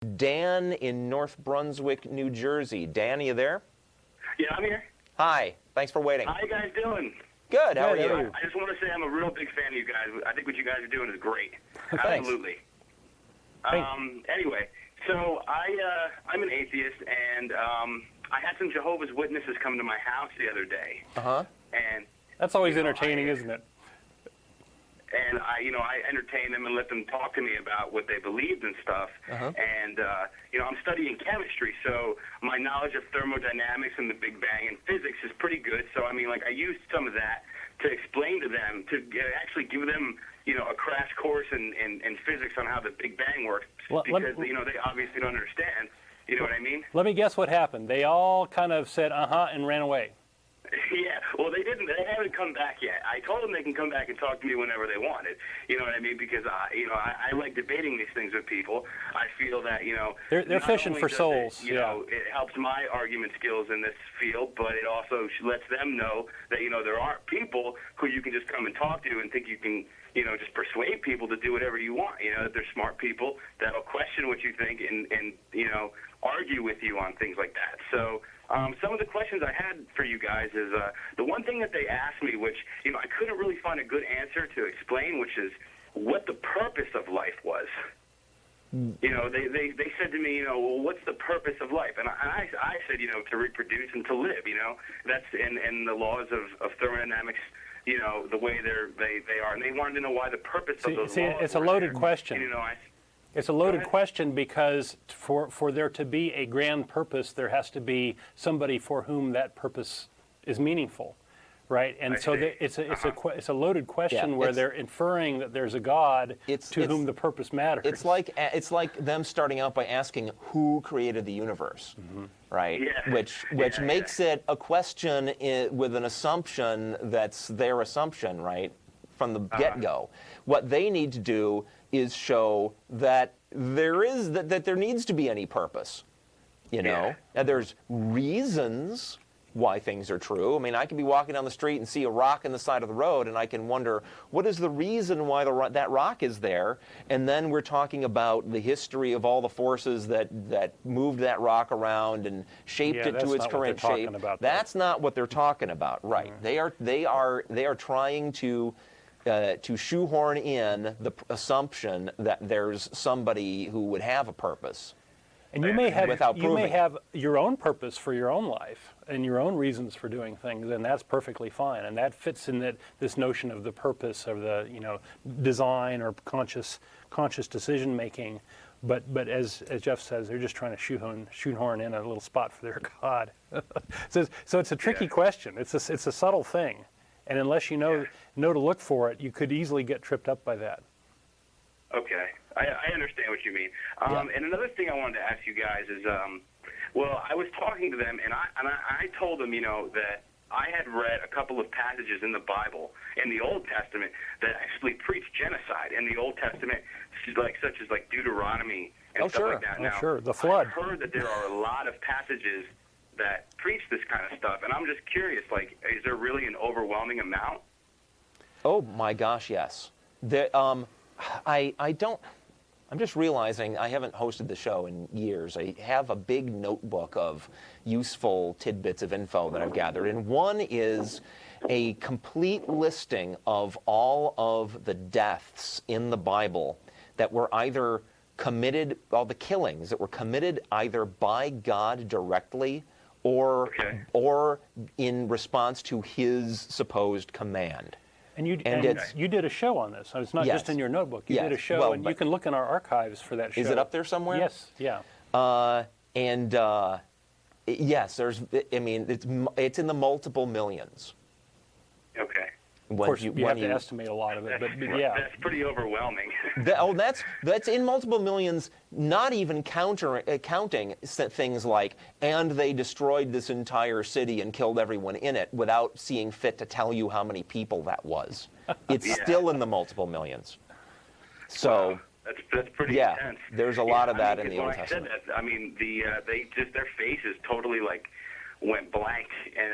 Dan in North Brunswick, New Jersey. Dan, are you there? Yeah, I'm here. Hi. Thanks for waiting. How you guys doing? Good. How are you? I just want to say I'm a real big fan of you guys. I think what you guys are doing is great. Thanks. Absolutely. Anyway, so I'm an atheist, and I had some Jehovah's Witnesses come to my house the other day. Uh-huh. And that's always entertaining, isn't it? And I entertained them and let them talk to me about what they believed and stuff. Uh-huh. And I'm studying chemistry, so my knowledge of thermodynamics and the Big Bang and physics is pretty good. So I used some of that to explain to them, to actually give them, a crash course in physics on how the Big Bang works, because they obviously don't understand. You know what I mean? Let me guess what happened. They all kind of said uh-huh and ran away. Yeah, well, they didn't. They haven't come back yet. I told them they can come back and talk to me whenever they wanted. You know what I mean? Because I like debating these things with people. I feel that they're fishing for souls. It helps my argument skills in this field, but it also lets them know that there aren't people who you can just come and talk to and think you can just persuade people to do whatever you want. That they're smart people that'll question what you think and argue with you on things like that. So. Some of the questions I had for you guys is the one thing that they asked me, which I couldn't really find a good answer to explain, which is what the purpose of life was. They said to me, well, what's the purpose of life? And I said, to reproduce and to live. That's in the laws of thermodynamics. The way they are, and they wanted to know why the purpose of those laws. It's a loaded question. It's a loaded ahead. question because for there to be a grand purpose, there has to be somebody for whom that purpose is meaningful, right? And so it's a loaded question where they're inferring that there's a God to whom the purpose matters. It's like them starting out by asking who created the universe, right? Yeah. Which makes it a question with an assumption that's their assumption, right, from the get-go. What they need to do is show that there needs to be any purpose, And there's reasons why things are true. I mean, I could be walking down the street and see a rock in the side of the road, and I can wonder, what is the reason why that rock is there? And then we're talking about the history of all the forces that moved that rock around and shaped it to its current shape. That's not what they're talking about, right? They are trying to shoehorn in the assumption that there's somebody who would have a purpose. And you may have your own purpose for your own life and your own reasons for doing things, and that's perfectly fine. And that fits in this notion of the purpose of the design or conscious decision making. But as Jeff says, they're just trying to shoehorn in a little spot for their God. So it's a tricky question. It's a subtle thing. And unless you know to look for it, you could easily get tripped up by that. Okay, I understand what you mean. And another thing I wanted to ask you guys is, I was talking to them, and I told them, that I had read a couple of passages in the Bible, in the Old Testament, that actually preach genocide in the Old Testament, such as Deuteronomy and stuff like that. Now, the flood. I've heard that there are a lot of passages that preach this kind of stuff, and I'm just curious, is there really an overwhelming amount? Oh my gosh, yes. I'm just realizing I haven't hosted the show in years. I have a big notebook of useful tidbits of info that I've gathered, and one is a complete listing of all of the deaths in the Bible that were either committed, all the killings that were committed either by God directly or in response to his supposed command. And you did a show on this. It's not just in your notebook. You did a show, and you can look in our archives for that show. Is it up there somewhere? Yes. Yeah. Yes. It's in the multiple millions. Okay. Of course, you have to estimate a lot of it, but yeah. That's pretty overwhelming. That's in multiple millions, not even counting things like, and they destroyed this entire city and killed everyone in it without seeing fit to tell you how many people that was. It's still in the multiple millions. So that's pretty intense. There's a lot of that in the Old Testament. When I said that, their faces totally went blank, and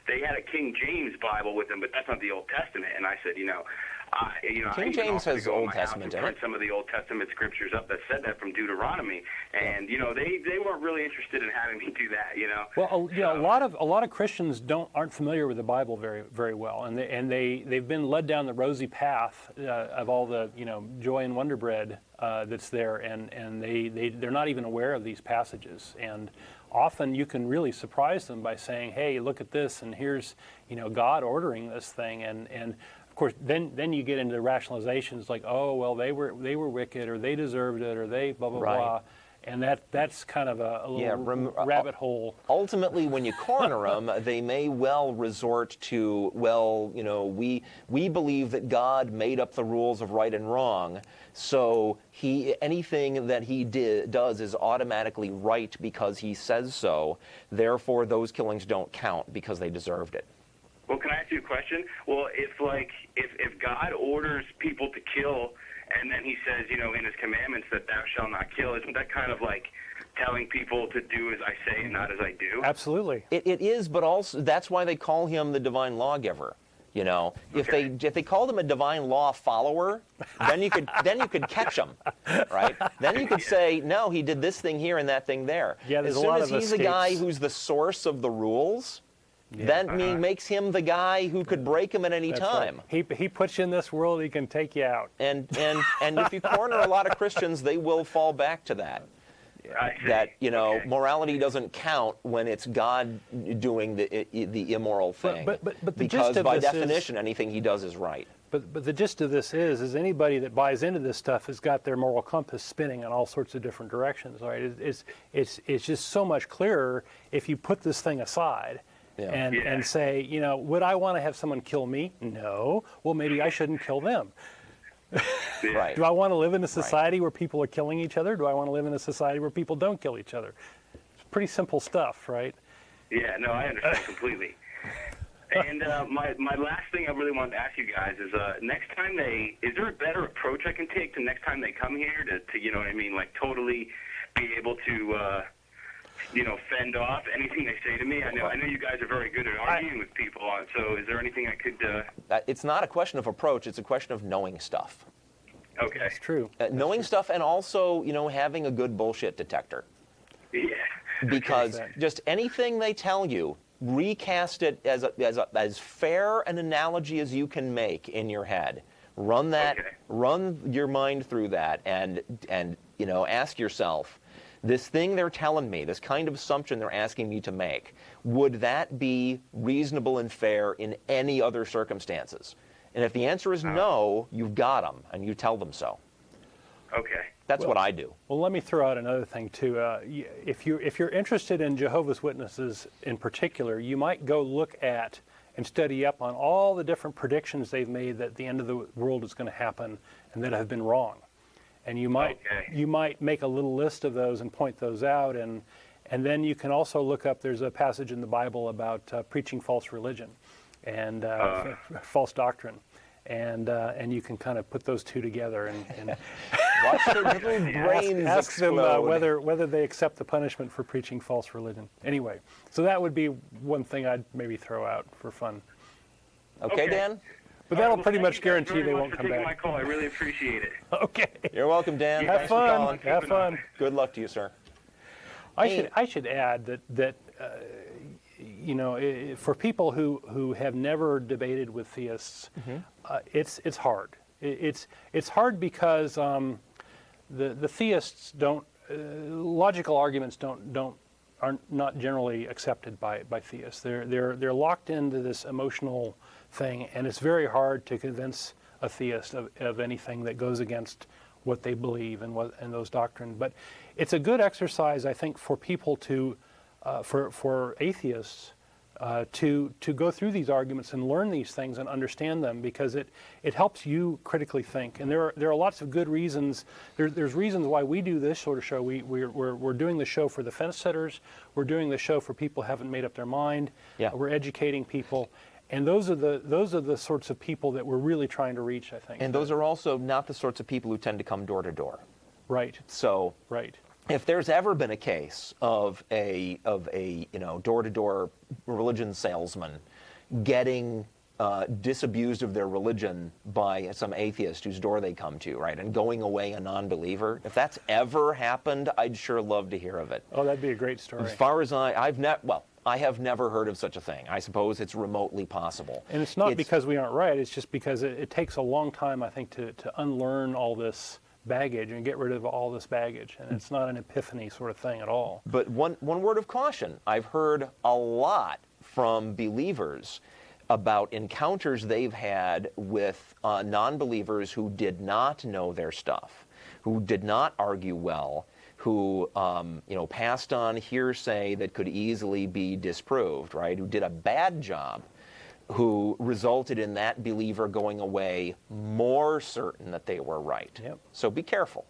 they had a King James Bible with them, but that's not the Old Testament. And I said, King James has Old Testament in it. Some of the Old Testament scriptures up that said that from Deuteronomy, and they weren't really interested in having me do that. Well, a lot of Christians aren't familiar with the Bible very very well, and they've been led down the rosy path of all the joy and wonder bread that's there, and they're not even aware of these passages. And often you can really surprise them by saying, "Hey, look at this, and here's God ordering this thing," and of course, then you get into rationalizations like, "Oh, well, they were wicked, or they deserved it, or they blah blah blah," and that's kind of a little rabbit hole. Ultimately, when you corner them, they may well resort to, we believe that God made up the rules of right and wrong, so anything that he does is automatically right because he says so. Therefore, those killings don't count because they deserved it. Well, can I ask you a question? Well, if God orders people to kill, and then he says, in his commandments that thou shalt not kill, isn't that kind of like telling people to do as I say and not as I do? Absolutely. It is, but also that's why they call him the divine lawgiver. If they called him a divine law follower, then you could catch him, right? Then you could say, no, he did this thing here and that thing there. Yeah, there's as a lot soon of as he's the guy who's the source of the rules, that makes him the guy who could break them at any time. Right. He puts you in this world, he can take you out. And if you corner a lot of Christians, they will fall back to that. That morality doesn't count when it's God doing the immoral thing. But the because gist of by this definition, anything he does is right. But the gist of this is anybody that buys into this stuff has got their moral compass spinning in all sorts of different directions. Right? It's just so much clearer if you put this thing aside. And say, would I want to have someone kill me? No. Well, maybe I shouldn't kill them. Right. Do I want to live in a society where people are killing each other? Do I want to live in a society where people don't kill each other? It's pretty simple stuff, right? Yeah, no, I understand completely. And my last thing I really wanted to ask you guys is next time is there a better approach I can take to next time they come here to like totally be able to fend off anything they say to me? I know you guys are very good at arguing with people, so is there anything I could... It's not a question of approach, it's a question of knowing stuff. Okay. That's true. Knowing stuff, and also, having a good bullshit detector. Yeah. Because just anything they tell you, recast it as fair an analogy as you can make in your head. Run your mind through that, and ask yourself, this thing they're telling me, this kind of assumption they're asking me to make, would that be reasonable and fair in any other circumstances? And if the answer is no, you've got them, and you tell them so. Okay. That's what I do. Well, let me throw out another thing, too. If you're interested in Jehovah's Witnesses in particular, you might go look at and study up on all the different predictions they've made that the end of the world is going to happen and that have been wrong. And you might make a little list of those and point those out, and then you can also look up. There's a passage in the Bible about preaching false religion and false doctrine, and you can kind of put those two together and watch their little brains ask them explode. whether they accept the punishment for preaching false religion. Anyway, so that would be one thing I'd maybe throw out for fun. Okay, Dan. But that'll pretty much guarantee they won't come back. Thank you for taking my call. I really appreciate it. Okay. You're welcome, Dan. Have Thanks for fun. calling. Have fun. Good luck to you, sir. I should add that for people who have never debated with theists, it's hard. It's hard because the theists don't logical arguments are not generally accepted by theists. They're locked into this emotional thing, and it's very hard to convince a theist of anything that goes against what they believe and those doctrines. But it's a good exercise, I think, for people to, for atheists, to go through these arguments and learn these things and understand them, because it helps you critically think. And there are lots of good reasons. There's reasons why we do this sort of show. We're doing the show for the fence sitters. We're doing the show for people who haven't made up their mind. Yeah. We're educating people. And those are the sorts of people that we're really trying to reach, I think. And those are also not the sorts of people who tend to come door to door. Right. So right. If there's ever been a case of a door-to-door religion salesman getting disabused of their religion by some atheist whose door they come to, right, and going away a non-believer. If that's ever happened, I'd sure love to hear of it. Oh, that'd be a great story. As far as I have never heard of such a thing. I suppose it's remotely possible. And it's not because we aren't right, it's just because it takes a long time, I think, to unlearn all this baggage and get rid of all this baggage. And it's not an epiphany sort of thing at all. But one word of caution. I've heard a lot from believers about encounters they've had with non-believers who did not know their stuff, who did not argue well, who passed on hearsay that could easily be disproved, right? Who did a bad job, who resulted in that believer going away more certain that they were right. Yep. So be careful.